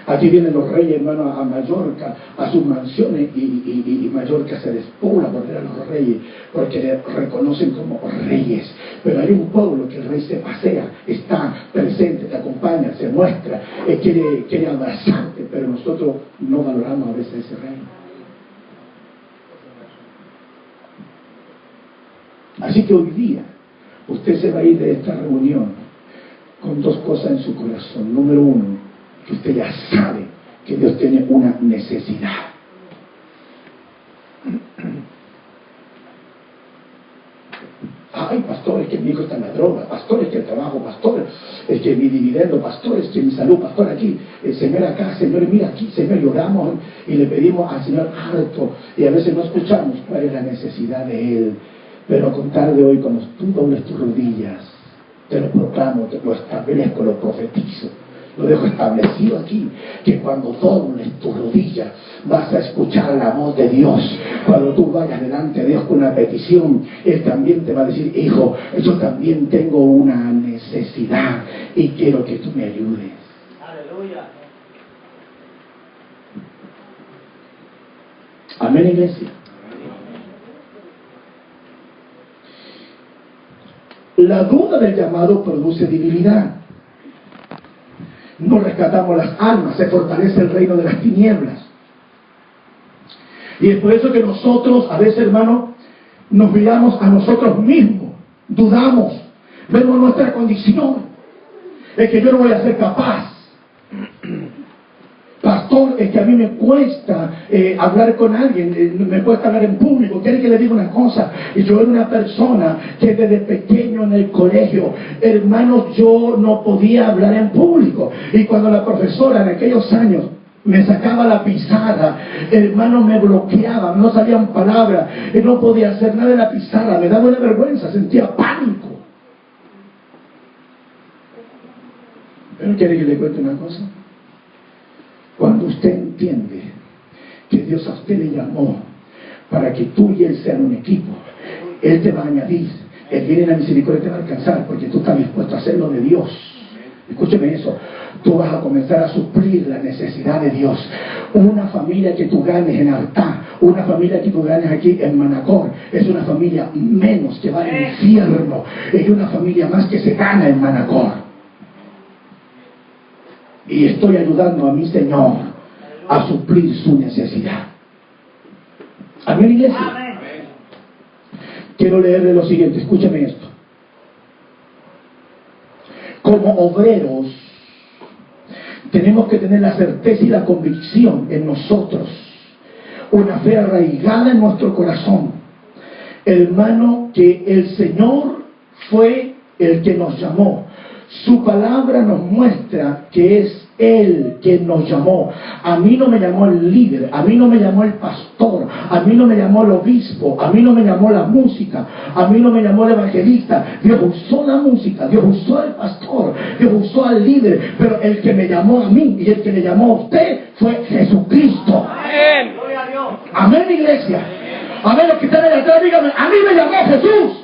Aquí vienen los reyes, hermano, a Mallorca, a sus mansiones, y Mallorca se despobla por ver a los reyes, porque le reconocen como reyes. Pero hay un pueblo que el rey se pasea, está presente, te acompaña, se muestra, quiere abrazarte, pero nosotros no valoramos a veces ese rey. Así que hoy día usted se va a ir de esta reunión con 2 cosas en su corazón. Número 1, que usted ya sabe que Dios tiene una necesidad. Ay, pastor, es que mi hijo está en la droga, pastor, es que el trabajo, pastor, es que mi dividendo, pastor, es que mi salud, pastor, aquí, el Señor acá, Señor, mira aquí, Señor, lloramos y le pedimos al Señor harto, y a veces no escuchamos cuál es la necesidad de Él. Pero con tal de hoy, cuando tú dobles tus rodillas, te lo proclamo, te lo establezco, lo profetizo, lo dejo establecido aquí, que cuando dobles tus rodillas vas a escuchar la voz de Dios. Cuando tú vayas delante de Dios con una petición, Él también te va a decir, hijo, yo también tengo una necesidad y quiero que tú me ayudes. Aleluya. Amén, iglesia. La duda del llamado produce debilidad. No rescatamos las almas, se fortalece el reino de las tinieblas. Y es por eso que nosotros, a veces, hermano, nos miramos a nosotros mismos, dudamos, vemos nuestra condición. Es que yo no voy a ser capaz. Pastor, es que a mí me cuesta hablar con alguien, me cuesta hablar en público. Quiere que le diga una cosa. Y yo era una persona que desde pequeño en el colegio, hermanos, yo no podía hablar en público. Y cuando la profesora en aquellos años me sacaba la pizarra, hermanos, me bloqueaba, no salían palabras, no podía hacer nada de la pizarra, me daba una vergüenza, sentía pánico. Pero quiere que le cuente una cosa. Cuando usted entiende que Dios a usted le llamó para que tú y Él sean un equipo, Él te va a añadir, Él viene en la misericordia, te va a alcanzar, porque tú estás dispuesto a hacer lo de Dios. Escúcheme eso, tú vas a comenzar a suplir la necesidad de Dios. Una familia que tú ganes en Artá, una familia que tú ganes aquí en Manacor, es una familia menos que va al infierno, es una familia más que se gana en Manacor. Y estoy ayudando a mi Señor a suplir su necesidad. Amén, iglesia. Amén. Quiero leerle lo siguiente, escúchame esto. Como obreros, tenemos que tener la certeza y la convicción en nosotros, una fe arraigada en nuestro corazón, hermano, que el Señor fue el que nos llamó. Su palabra nos muestra que es Él quien nos llamó. A mí no me llamó el líder, a mí no me llamó el pastor, a mí no me llamó el obispo, a mí no me llamó la música, a mí no me llamó el evangelista. Dios usó la música, Dios usó al pastor, Dios usó al líder, pero el que me llamó a mí y el que le llamó a usted fue Jesucristo. Amén. Gloria a Dios. Amén, iglesia. A ver, los que están allá atrás, díganme, a mí me llamó Jesús.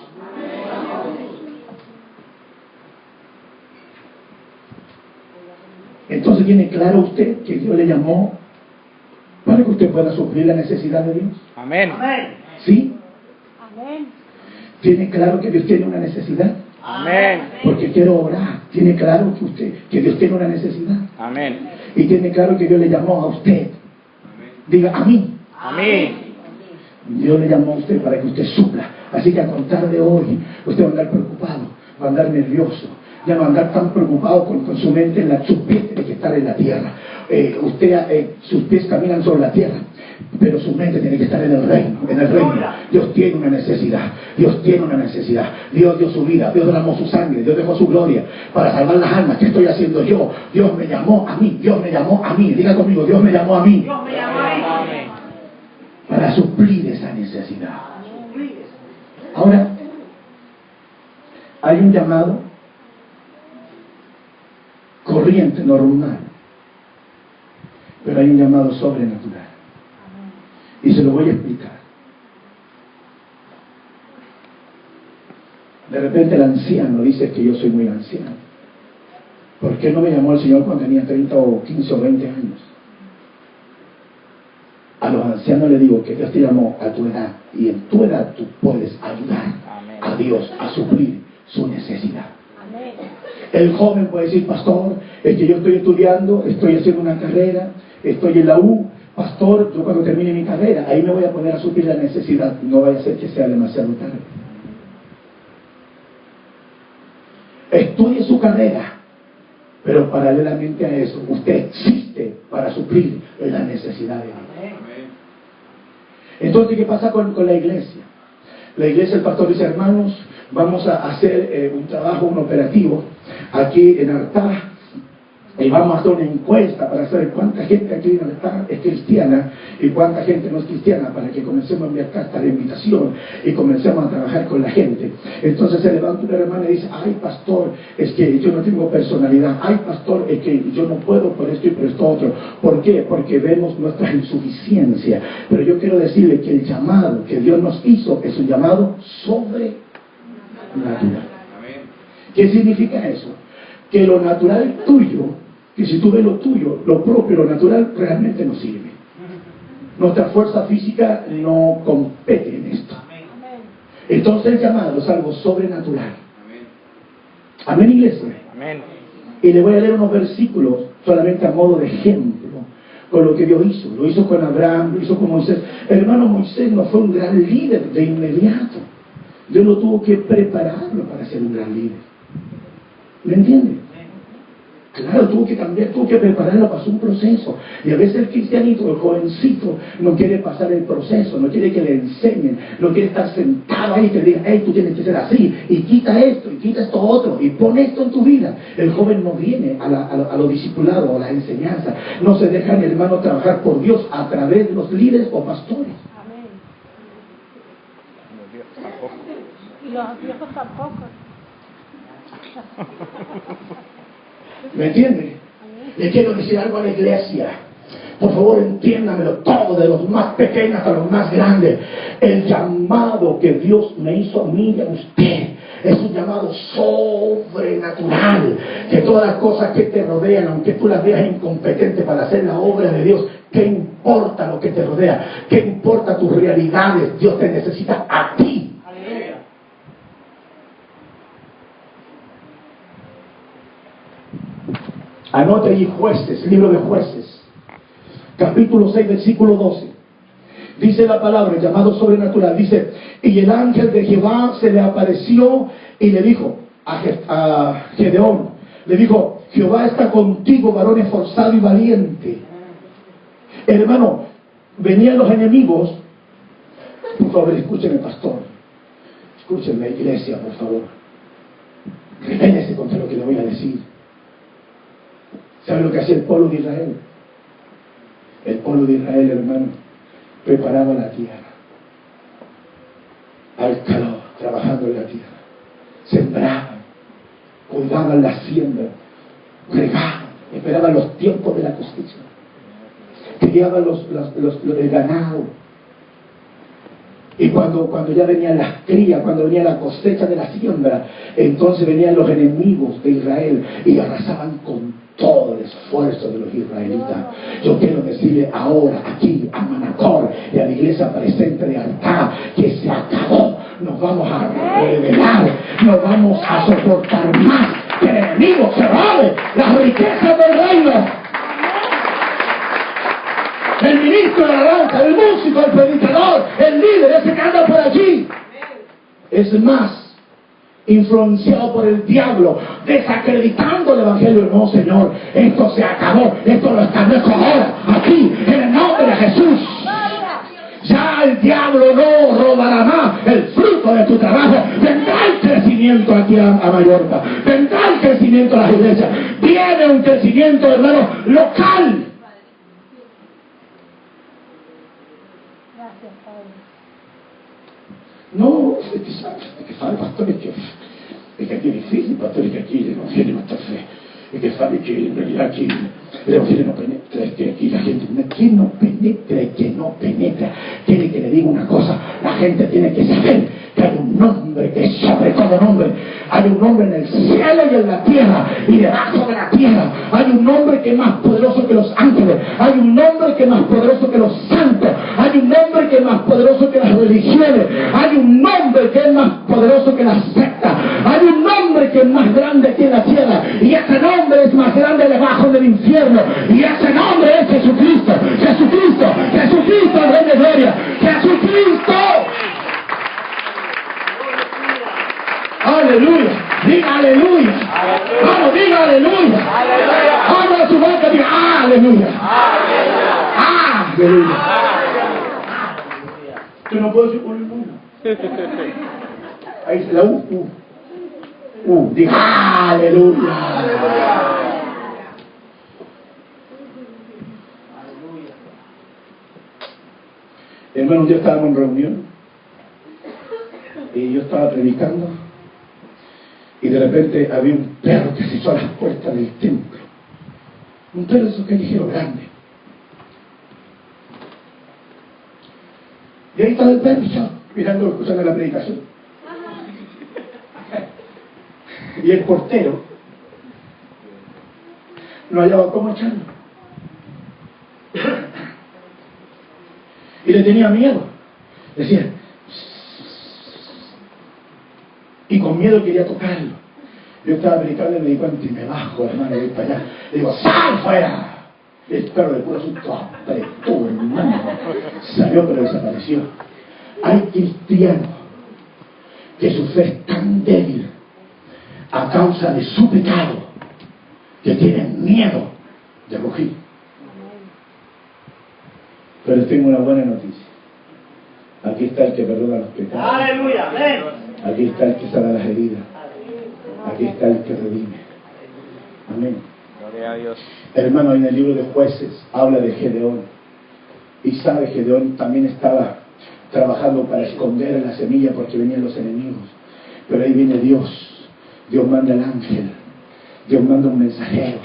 Entonces tiene claro usted que Dios le llamó para que usted pueda suplir la necesidad de Dios. Amén. Amén. ¿Sí? Amén. Tiene claro que Dios tiene una necesidad. Amén. Porque quiero orar. Tiene claro que Dios tiene una necesidad. Amén. Y tiene claro que Dios le llamó a usted. Diga, a mí. Amén. Dios le llamó a usted para que usted supla. Así que a contar de hoy, usted va a andar preocupado, va a andar nervioso, ya no va a andar tan preocupado con su mente en sus pies tiene que estar en la tierra. Sus pies caminan sobre la tierra, pero su mente tiene que estar en el reino. En el reino, Dios tiene una necesidad. Dios tiene una necesidad. Dios dio su vida, Dios derramó su sangre, Dios dejó su gloria para salvar las almas. ¿Qué estoy haciendo yo? Dios me llamó a mí, Dios me llamó a mí. Diga conmigo, Dios me llamó a mí. Dios me llamó a mí. Para suplir esa necesidad. Ahora, hay un llamado corriente, normal, pero hay un llamado sobrenatural. Y se lo voy a explicar. De repente el anciano dice que yo soy muy anciano. ¿Por qué no me llamó el Señor cuando tenía 30 o 15 o 20 años? A los ancianos les digo que Dios te llamó a tu edad, y en tu edad tú puedes ayudar a Dios a suplir su necesidad. Amén. El joven puede decir, pastor, es que yo estoy estudiando, estoy haciendo una carrera, estoy en la U, pastor, yo cuando termine mi carrera, ahí me voy a poner a suplir la necesidad, no vaya a ser que sea demasiado tarde. Estudie su carrera, pero paralelamente a eso, usted existe para suplir la necesidad de Dios. Entonces, ¿qué pasa con la iglesia? La iglesia, el pastor dice, hermanos, vamos a hacer un trabajo, un operativo aquí en Artá, y vamos a hacer una encuesta para saber cuánta gente aquí en Artá es cristiana y cuánta gente no es cristiana, para que comencemos a enviar cartas de invitación y comencemos a trabajar con la gente. Entonces se levanta una hermana y dice, ay pastor, es que yo no tengo personalidad, ay pastor, es que yo no puedo por esto y por esto otro. ¿Por qué? Porque vemos nuestra insuficiencia. Pero yo quiero decirle que el llamado que Dios nos hizo es un llamado sobrenatural. ¿Qué significa eso? Que lo natural tuyo, que si tú ves lo tuyo, lo propio, lo natural, realmente no sirve. Nuestra fuerza física no compete en esto. Entonces el llamado es algo sobrenatural. Amén, iglesia. Amén. Y le voy a leer unos versículos solamente a modo de ejemplo con lo que Dios hizo. Lo hizo con Abraham, lo hizo con Moisés. El hermano Moisés no fue un gran líder de inmediato. Dios lo tuvo que prepararlo para ser un gran líder. ¿Me entiende? Claro, tuvo que cambiar, tuvo que prepararlo, pasó un proceso. Y a veces el cristianito, el jovencito, no quiere pasar el proceso, no quiere que le enseñen, no quiere estar sentado ahí y que le digan, hey, tú tienes que ser así, y quita esto, y quita esto otro, y pon esto en tu vida. El joven no viene a lo discipulado, a la enseñanza, no se deja ni hermano trabajar por Dios a través de los líderes o pastores. Amén. Dios tampoco. Y los viejos tampoco. ¿Me entiende? Le quiero decir algo a la iglesia. Por favor, entiéndamelo todo, de los más pequeños a los más grandes. El llamado que Dios me hizo a mí y a usted es un llamado sobrenatural. Que todas las cosas que te rodean, aunque tú las veas incompetentes para hacer la obra de Dios, ¿qué importa lo que te rodea? ¿Qué importa tus realidades? Dios te necesita a ti. Anote ahí Jueces, libro de Jueces, capítulo 6, versículo 12. Dice la palabra, el llamado sobrenatural, dice, y el ángel de Jehová se le apareció y le dijo a Gedeón, le dijo, Jehová está contigo, varón esforzado y valiente. Hermano, venían los enemigos. Por favor, escúcheme, pastor. Escúcheme, iglesia, por favor. Rebélese contra lo que le voy a decir. ¿Sabe lo que hacía el pueblo de Israel? El pueblo de Israel, hermano, preparaba la tierra al calor, trabajando en la tierra. Sembraban, cuidaban la siembra, regaban, esperaban los tiempos de la cosecha, criaban el ganado. Y cuando ya venían las crías, cuando venía la cosecha de la siembra, entonces venían los enemigos de Israel y arrasaban con todo el esfuerzo de los israelitas. Yo quiero decirle ahora aquí a Manacor y a la iglesia presente de Artá que se acabó. Nos vamos a revelar, nos vamos a soportar más que el enemigo se robe las riquezas del reino. El ministro de la alabanza, el músico, el predicador, el líder, ese que anda por allí, es más influenciado por el diablo, desacreditando el evangelio. No, Señor, esto se acabó, esto lo establezco ahora, aquí, en el nombre de Jesús. Ya el diablo no robará más el fruto de tu trabajo. Vendrá el crecimiento aquí a Mallorca, vendrá el crecimiento a las iglesias, viene un crecimiento, hermano, local. No, es que sabe, pastor, es que aquí es difícil, pastor, es que aquí el evangelio no está fe. Es que sabe que en realidad aquí el evangelio no penetra, es que aquí la gente, ¿quién no penetra y que no penetra? Quiere que le diga una cosa, la gente tiene que saber que hay un nombre que es sobre todo nombre. Hay un nombre en el cielo y en la tierra y debajo de la tierra. Hay un nombre que es más poderoso que los ángeles. Hay un nombre que es más poderoso que los santos. Hay un nombre que es más poderoso que las religiones. Hay un nombre que es más poderoso que las sectas. Hay un nombre que es más grande aquí en la tierra. Y ese nombre es más grande debajo del infierno. Y ese nombre es Jesucristo. Jesucristo. Jesucristo, el Rey de Gloria. Jesucristo. Aleluya, diga aleluya. Vamos, diga aleluya. Abra su boca y diga aleluya. Aleluya. Yo no puedo decir por ninguna. Ahí se la diga aleluya. Hermano, un día estábamos en reunión y yo estaba predicando. Y de repente había un perro que se hizo a las puertas del templo. Un perro de esos callejeros grandes. Y ahí estaba el perro, mirando, escuchando la predicación. Y el portero no hallaba cómo echarlo. Y le tenía miedo. Decía, y con miedo quería tocarlo. Yo estaba predicando y me di cuenta y me bajo, hermano, y voy para allá. Le digo, ¡sal fuera! El perro de puro susto apretó, hermano. Salió pero desapareció. Hay cristianos que su fe es tan débil a causa de su pecado que tienen miedo de rugir. Pero tengo una buena noticia. Aquí está el que perdona los pecados. Aleluya, amén. Aquí está el que sana las heridas. Aquí está el que redime. Amén. Gloria a Dios. Hermano, en el libro de Jueces habla de Gedeón. Y sabe, Gedeón también estaba trabajando para esconder la semilla porque venían los enemigos. Pero ahí viene Dios. Dios manda al ángel. Dios manda un mensajero.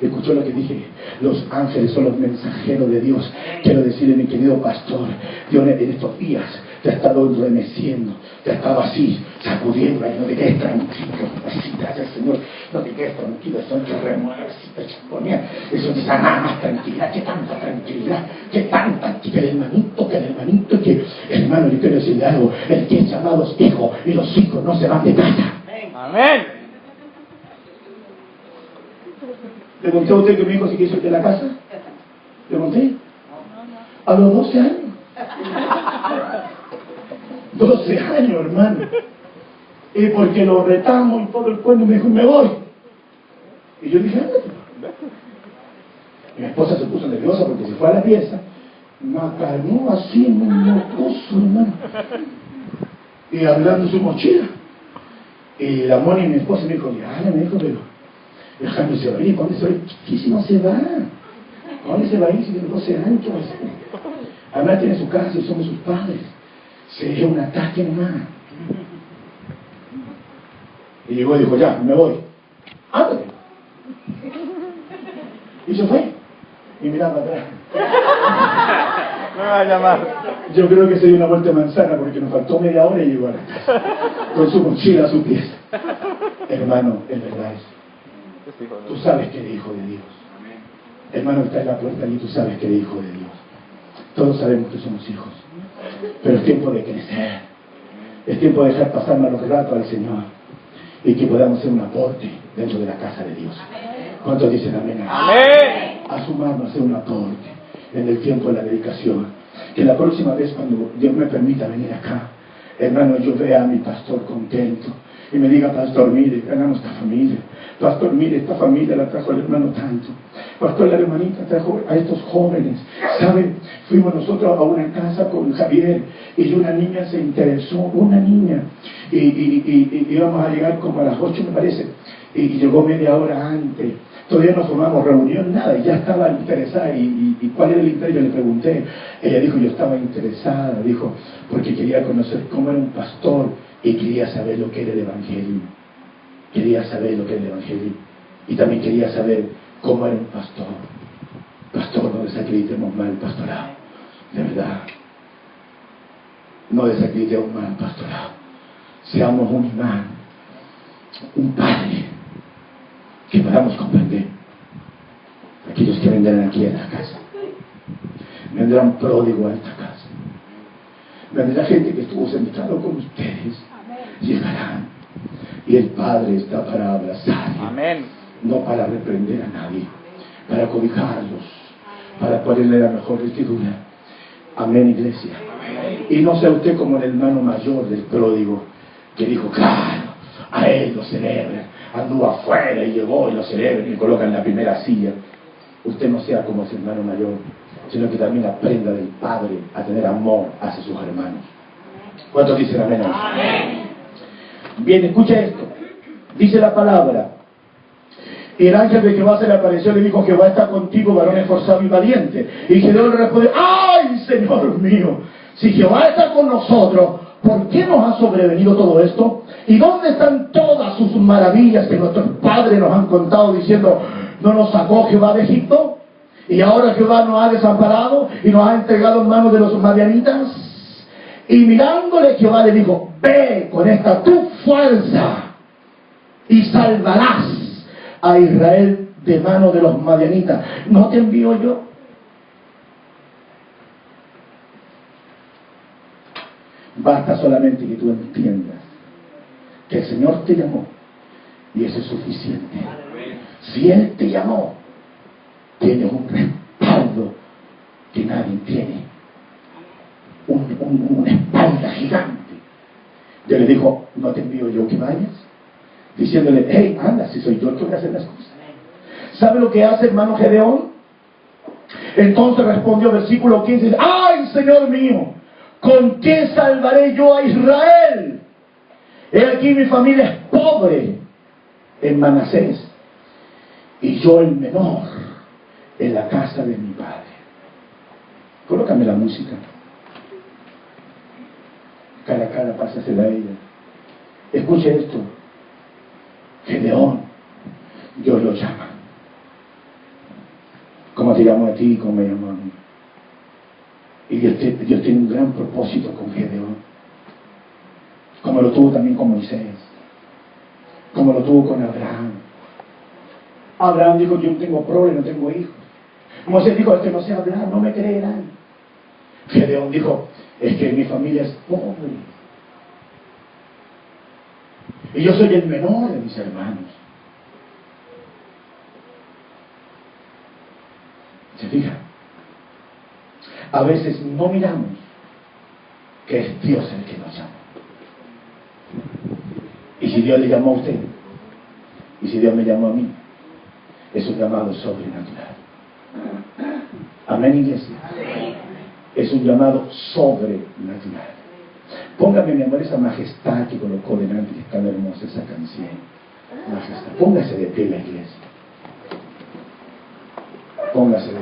Escuchó lo que dije, los ángeles son los mensajeros de Dios. Quiero decirle, mi querido pastor, Dios en estos días te ha estado remeciendo, te ha estado así, sacudiendo, y no te quedes tranquilo, así, gracias Señor, no te quedes tranquilo, son que remueves, te ponía, eso te da más tranquilidad, que tanta tranquilidad, que tanta, que el hermanito, que, hermano, yo quiero decirle algo, el que es llamado hijo, y los hijos no se van de casa. Amén. ¿Le conté a usted que mi hijo se quiso ir de la casa? ¿Le conté? A los 12 años. 12 años, hermano. Y porque lo retamos y todo el cuento, me dijo, me voy. Y yo dije, ándate. Y mi esposa se puso nerviosa porque se fue a la pieza. Me calmó así en un mocoso, hermano. Y hablando su mochila. Y la Moni, mi esposa, me dijo, ya, me dijo, pero el Jaime se va a ir, ¿cuándo se va a ir? ¿Qué si no se va? ¿Cuándo se va a ir si tiene 12 años? ¿Qué va a hacer? Además tiene su casa y somos sus padres. Sería un ataque nomás. Y llegó y dijo, ya, me voy. Ándale. Y se fue. Y miraba atrás. Me va a llamar. Yo creo que se dio una vuelta de manzana porque nos faltó media hora y llegó a la casa. Con su mochila a su pies. Hermano, es verdad eso. Tú sabes que eres hijo de Dios. Hermano, está en la puerta y tú sabes que eres hijo de Dios. Todos sabemos que somos hijos. Pero es tiempo de crecer. Es tiempo de dejar pasar malos ratos al Señor. Y que podamos ser un aporte dentro de la casa de Dios. ¿Cuántos dicen amén? Amén. A sumarnos a hacer un aporte en el tiempo de la dedicación. Que la próxima vez cuando Dios me permita venir acá, hermano, yo vea a mi pastor contento y me diga, pastor, mire, ganamos esta familia. Pastor, mire, esta familia la trajo el hermano tanto. Pastor, la hermanita trajo a estos jóvenes. ¿Saben? Fuimos nosotros a una casa con Javier y una niña se interesó, una niña. Y íbamos a llegar como a las 8 me parece. Y llegó media hora antes. Todavía no formamos reunión, nada, y ya estaba interesada. ¿Y cuál era el interés? Yo le pregunté. Ella dijo, yo estaba interesada, dijo, porque quería conocer cómo era un pastor y quería saber lo que era el Evangelio. Quería saber lo que era el Evangelio. Y también quería saber cómo era un pastor. Pastor, no desacreditemos mal el pastorado. De verdad. No desacreditemos mal el pastorado. Seamos un imán, un padre, que podamos comprender. Aquellos que vendrán aquí a la casa, vendrán pródigo a esta casa, vendrá gente que estuvo sentado con ustedes, llegarán y el Padre está para abrazar, Amén. no para reprender a nadie, para cobijarlos, para ponerle la mejor vestidura. Amén, iglesia. Y no sea usted como el hermano mayor del pródigo que dijo, claro, a él lo celebran, anduvo afuera y llegó y lo celebran y le colocan en la primera silla. Usted no sea como ese hermano mayor, sino que también aprenda del Padre a tener amor hacia sus hermanos. ¿Cuántos dicen amén? Amén. Bien, escucha esto. Dice la palabra. Y el ángel de Jehová se le apareció y le dijo, Jehová está contigo, varón esforzado y valiente. Y Gedeón le respondió, ¡ay, Señor mío! Si Jehová está con nosotros, ¿por qué nos ha sobrevenido todo esto? ¿Y dónde están todas sus maravillas que nuestros padres nos han contado diciendo, no nos sacó Jehová de Egipto? Y ahora Jehová nos ha desamparado y nos ha entregado en manos de los madianitas. Y mirándole Jehová le dijo, ve con esta tu fuerza y salvarás a Israel de mano de los madianitas. ¿No te envío yo? Basta solamente que tú entiendas que el Señor te llamó y eso es suficiente. Si Él te llamó, tienes un respaldo que nadie tiene, una espalda gigante. Dios le dijo, no te envío yo que vayas, diciéndole, hey, anda, si soy yo el que voy a hacer las cosas. ¿Sabe lo que hace hermano Gedeón? Entonces respondió versículo 15, dice, ¡ay, Señor mío! ¿Con qué salvaré yo a Israel? He aquí mi familia es pobre en Manasés y yo el menor en la casa de mi padre. Colócame la música. Cara a cara, pásasela a ella. Escuche esto. Gedeón, Dios lo llama. Como te llamo a ti y como me llamó a mí. Y Dios tiene un gran propósito con Gedeón. Como lo tuvo también con Moisés. Como lo tuvo con Abraham. Abraham dijo, yo no tengo prole, no tengo hijos. Moisés dijo, es que no sé hablar, no me creerán. Gedeón dijo, es que mi familia es pobre. Y yo soy el menor de mis hermanos. ¿Se fija? A veces no miramos que es Dios el que nos llama. Y si Dios le llamó a usted, y si Dios me llamó a mí, es un llamado sobrenatural. Amén, iglesia. Es un llamado sobrenatural. Póngame, mi amor, esa majestad que colocó delante, que es tan hermosa esa canción. Majestad. Póngase de pie la iglesia. Póngase de pie.